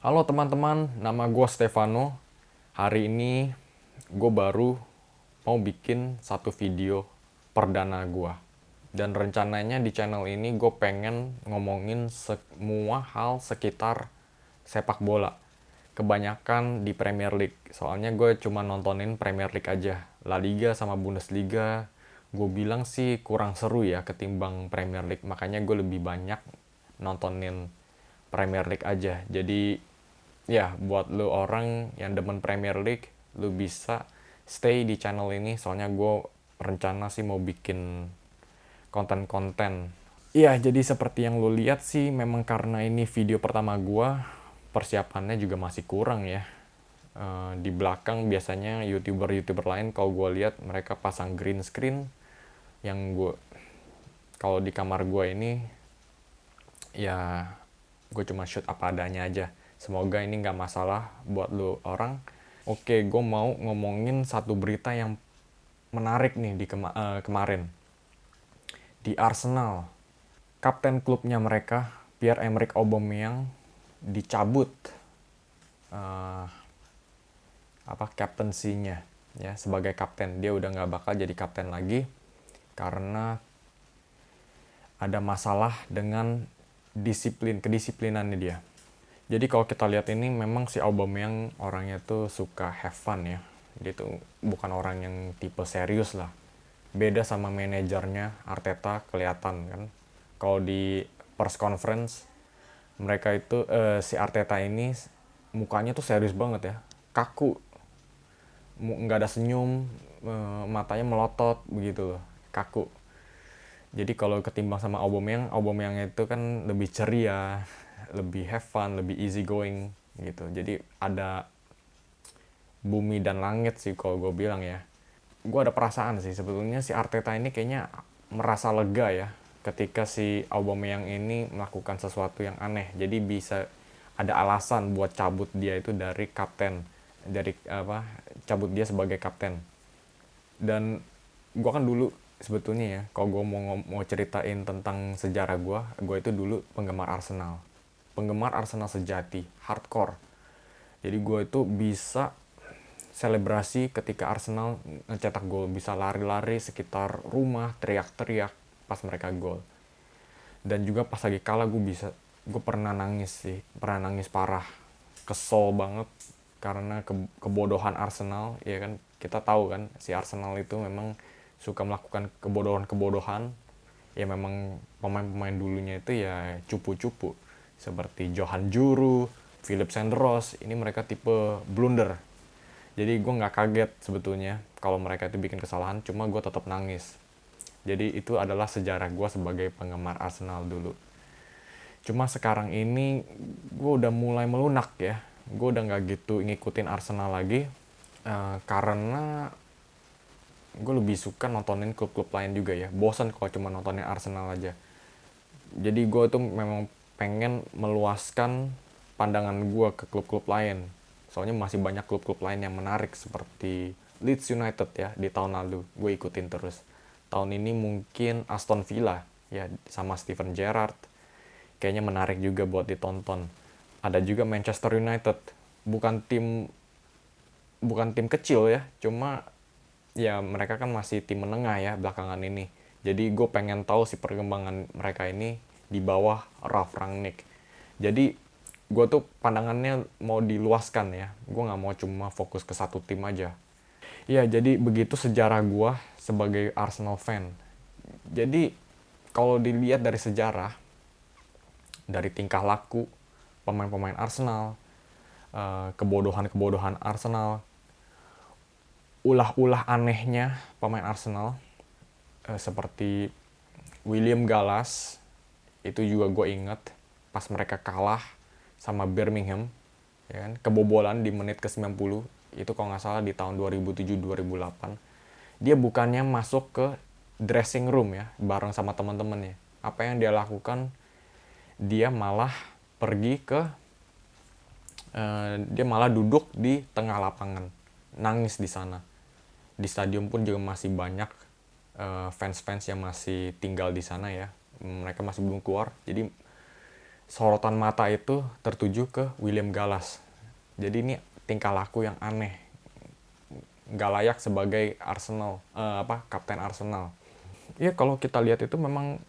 Halo teman-teman, nama gue Stefano. Hari ini gue baru mau bikin satu video perdana gue. Dan rencananya di channel ini gue pengen ngomongin semua hal sekitar sepak bola. Kebanyakan di Premier League, soalnya gue cuma nontonin Premier League aja. La Liga sama Bundesliga, gue bilang sih kurang seru ya ketimbang Premier League. Makanya gue lebih banyak nontonin Premier League aja. Jadi ya buat lu orang yang demen Premier League, lu bisa stay di channel ini. Soalnya gue rencana sih mau bikin konten-konten. Iya, jadi seperti yang lu lihat sih, memang karena ini video pertama gue, persiapannya juga masih kurang ya. Di belakang biasanya youtuber lain kalau gue lihat mereka pasang green screen, yang gue kalau di kamar gue ini ya gue cuma shoot apa adanya aja. Semoga ini nggak masalah buat lu orang. Oke, gue mau ngomongin satu berita yang menarik nih di kemarin. Di Arsenal, kapten klubnya mereka, Pierre-Emerick Aubameyang, dicabut eh, captaincy-nya ya, sebagai kapten. Dia udah nggak bakal jadi kapten lagi karena ada masalah dengan kedisiplinannya dia. Jadi kalau kita lihat ini, memang si Aubameyang orangnya tuh suka have fun ya. Dia tuh bukan orang yang tipe serius lah. Beda sama manajernya Arteta, kelihatan kan. Kalau di press conference, mereka itu si Arteta ini mukanya tuh serius banget ya. Kaku. Nggak ada senyum, matanya melotot begitu loh. Kaku. Jadi kalau ketimbang sama Aubameyang itu kan lebih ceria, lebih have fun, lebih easy going gitu. Jadi ada bumi dan langit sih kalau gue bilang ya. Gue ada perasaan sih sebetulnya si Arteta ini kayaknya merasa lega ya ketika si Aubameyang ini melakukan sesuatu yang aneh. Jadi bisa ada alasan buat cabut dia itu dari kapten, dari cabut dia sebagai kapten. Dan gue kan dulu sebetulnya ya, kalau gue mau ceritain tentang sejarah gue itu dulu penggemar Arsenal sejati, hardcore. Jadi gue itu bisa selebrasi ketika Arsenal ngecetak gol, bisa lari-lari sekitar rumah, teriak-teriak pas mereka gol. Dan juga pas lagi kalah gue pernah nangis sih, pernah nangis parah, kesel banget karena kebodohan Arsenal. Ya kan, kita tahu kan si Arsenal itu memang suka melakukan kebodohan-kebodohan. Ya memang pemain-pemain dulunya itu ya cupu-cupu, seperti Johan Juru, Philip Senderos. Ini mereka tipe blunder. Jadi gue nggak kaget sebetulnya kalau mereka itu bikin kesalahan, cuma gue tetap nangis. Jadi itu adalah sejarah gue sebagai penggemar Arsenal dulu. Cuma sekarang ini gue udah mulai melunak ya. Gue udah nggak gitu ngikutin Arsenal lagi, karena gue lebih suka nontonin klub-klub lain juga ya. Bosan kalau cuma nontonin Arsenal aja. Jadi gue tuh memang pengen meluaskan pandangan gue ke klub-klub lain. Soalnya masih banyak klub-klub lain yang menarik, seperti Leeds United ya, di tahun lalu gue ikutin terus. Tahun ini mungkin Aston Villa ya, sama Steven Gerrard, kayaknya menarik juga buat ditonton. Ada juga Manchester United, bukan tim kecil ya, cuma ya mereka kan masih tim menengah ya belakangan ini. Jadi gue pengen tahu si perkembangan mereka ini di bawah Ralf Rangnick. Jadi gue tuh pandangannya mau diluaskan ya. Gue nggak mau cuma fokus ke satu tim aja. Ya, jadi begitu sejarah gue sebagai Arsenal fan. Jadi kalau dilihat dari sejarah, dari tingkah laku pemain-pemain Arsenal, kebodohan-kebodohan Arsenal, ulah-ulah anehnya pemain Arsenal, seperti William Gallas, itu juga gue inget pas mereka kalah sama Birmingham, ya kan, kebobolan di menit ke-90, itu kalau nggak salah di tahun 2007-2008. Dia bukannya masuk ke dressing room ya bareng sama teman-temannya. Apa yang dia lakukan, dia malah pergi ke dia malah duduk di tengah lapangan, nangis di sana. Di stadion pun juga masih banyak fans-fans yang masih tinggal di sana ya. Mereka masih belum keluar. Jadi sorotan mata itu tertuju ke William Gallas. Jadi ini tingkah laku yang aneh, nggak layak sebagai kapten Arsenal. Ya kalau kita lihat itu memang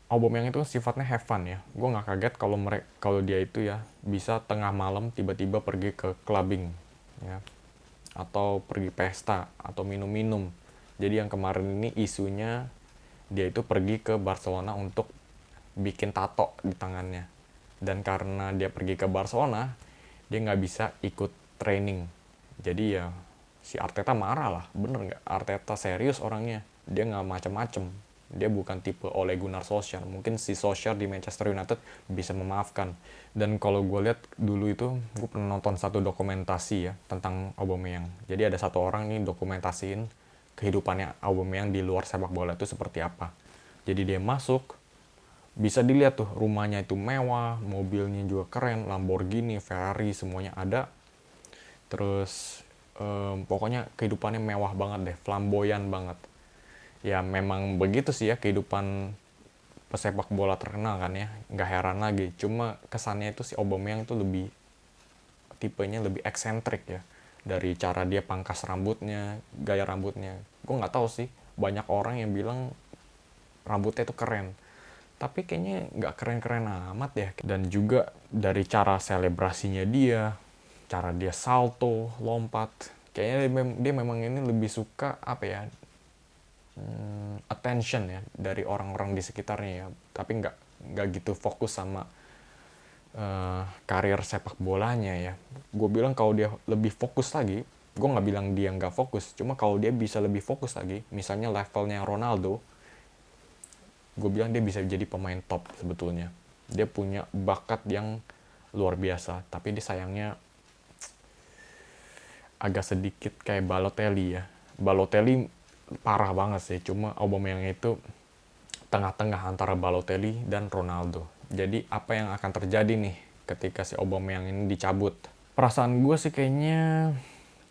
Aubameyang itu sifatnya have fun ya. Gue nggak kaget kalau dia itu ya bisa tengah malam tiba-tiba pergi ke clubbing ya, atau pergi pesta atau minum-minum. Jadi yang kemarin ini isunya dia itu pergi ke Barcelona untuk bikin tato di tangannya. Dan karena dia pergi ke Barcelona, dia nggak bisa ikut training. Jadi ya si Arteta marah lah, bener nggak? Arteta serius orangnya, dia nggak macem-macem. Dia bukan tipe Ole Gunnar Solskjaer. Mungkin si Solskjaer di Manchester United bisa memaafkan. Dan kalau gue lihat dulu itu, gue pernah nonton satu dokumentasi ya tentang Aubameyang. Jadi ada satu orang nih dokumentasiin kehidupannya Aubameyang di luar sepak bola itu seperti apa. Jadi dia masuk, bisa dilihat tuh rumahnya itu mewah, mobilnya juga keren, Lamborghini, Ferrari, semuanya ada. Terus pokoknya kehidupannya mewah banget deh, flamboyan banget. Ya memang begitu sih ya kehidupan pesepak bola terkenal kan ya, nggak heran lagi. Cuma kesannya itu si Aubameyang itu tipenya lebih eksentrik ya, dari cara dia pangkas rambutnya, gaya rambutnya. Gue nggak tahu sih, banyak orang yang bilang rambutnya itu keren, tapi kayaknya nggak keren-keren amat ya. Dan juga dari cara selebrasinya dia, cara dia salto, lompat, kayaknya dia memang ini lebih suka apa ya, attention ya dari orang-orang di sekitarnya ya, tapi nggak gitu fokus sama karir sepak bolanya ya. Gue bilang kalau dia lebih fokus lagi, gue nggak bilang dia nggak fokus, cuma kalau dia bisa lebih fokus lagi, misalnya levelnya Ronaldo, gue bilang dia bisa jadi pemain top sebetulnya. Dia punya bakat yang luar biasa, tapi dia sayangnya agak sedikit kayak Balotelli ya. Balotelli parah banget sih, cuma Aubameyang itu tengah-tengah antara Balotelli dan Ronaldo. Jadi apa yang akan terjadi nih ketika si Aubameyang ini dicabut? Perasaan gue sih kayaknya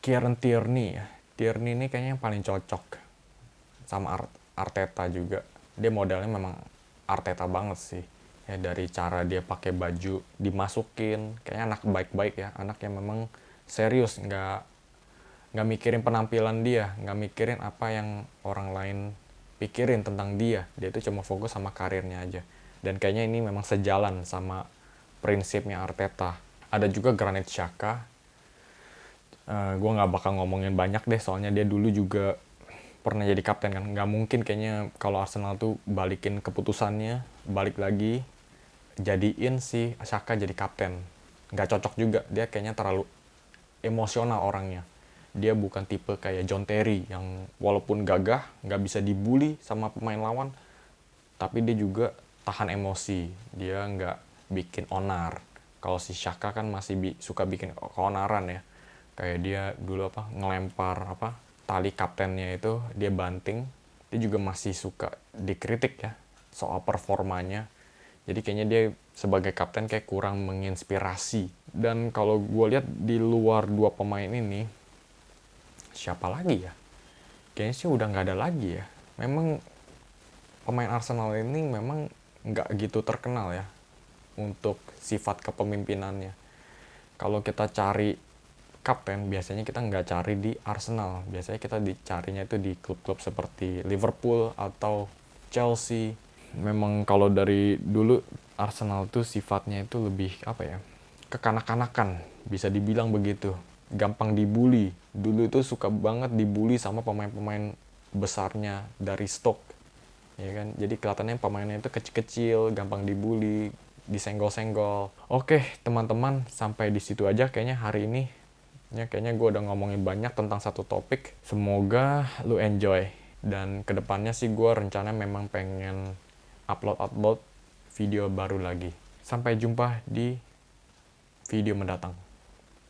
Kieran Tierney ya. Tierney ini kayaknya yang paling cocok sama Arteta juga. Dia modelnya memang Arteta banget sih. Ya dari cara dia pakai baju dimasukin, kayaknya anak baik-baik ya, anak yang memang serius, nggak mikirin penampilan dia, nggak mikirin apa yang orang lain pikirin tentang dia itu cuma fokus sama karirnya aja. Dan kayaknya ini memang sejalan sama prinsipnya Arteta. Ada juga Granit Xhaka, gue nggak bakal ngomongin banyak deh, soalnya dia dulu juga pernah jadi kapten kan. Nggak mungkin kayaknya kalau Arsenal tuh balikin keputusannya, balik lagi jadiin si Xhaka jadi kapten. Nggak cocok juga, dia kayaknya terlalu emosional orangnya. Dia bukan tipe kayak John Terry yang walaupun gagah, nggak bisa dibully sama pemain lawan, tapi dia juga tahan emosi. Dia nggak bikin onar. Kalau si Xhaka kan masih suka bikin keonaran ya. Kayak dia dulu ngelempar tali kaptennya itu, dia banting. Dia juga masih suka dikritik ya soal performanya. Jadi kayaknya dia sebagai kapten kayak kurang menginspirasi. Dan kalau gue lihat di luar dua pemain ini, siapa lagi ya? Kayaknya sih udah nggak ada lagi ya. Memang pemain Arsenal ini memang nggak gitu terkenal ya untuk sifat kepemimpinannya. Kalau kita cari kapten, biasanya kita nggak cari di Arsenal. Biasanya kita dicarinya itu di klub-klub seperti Liverpool atau Chelsea. Memang kalau dari dulu Arsenal tuh sifatnya itu lebih kekanak-kanakan, bisa dibilang begitu. Gampang dibully. Dulu itu suka banget dibully sama pemain-pemain besarnya dari Stoke. Ya kan? Jadi kelihatannya pemainnya itu kecil-kecil, gampang dibully, disenggol-senggol. Oke, teman-teman, sampai di situ aja kayaknya hari ini. Ya, kayaknya gue udah ngomongin banyak tentang satu topik. Semoga lu enjoy. Dan kedepannya sih gue rencana memang pengen upload video baru lagi. Sampai jumpa di video mendatang.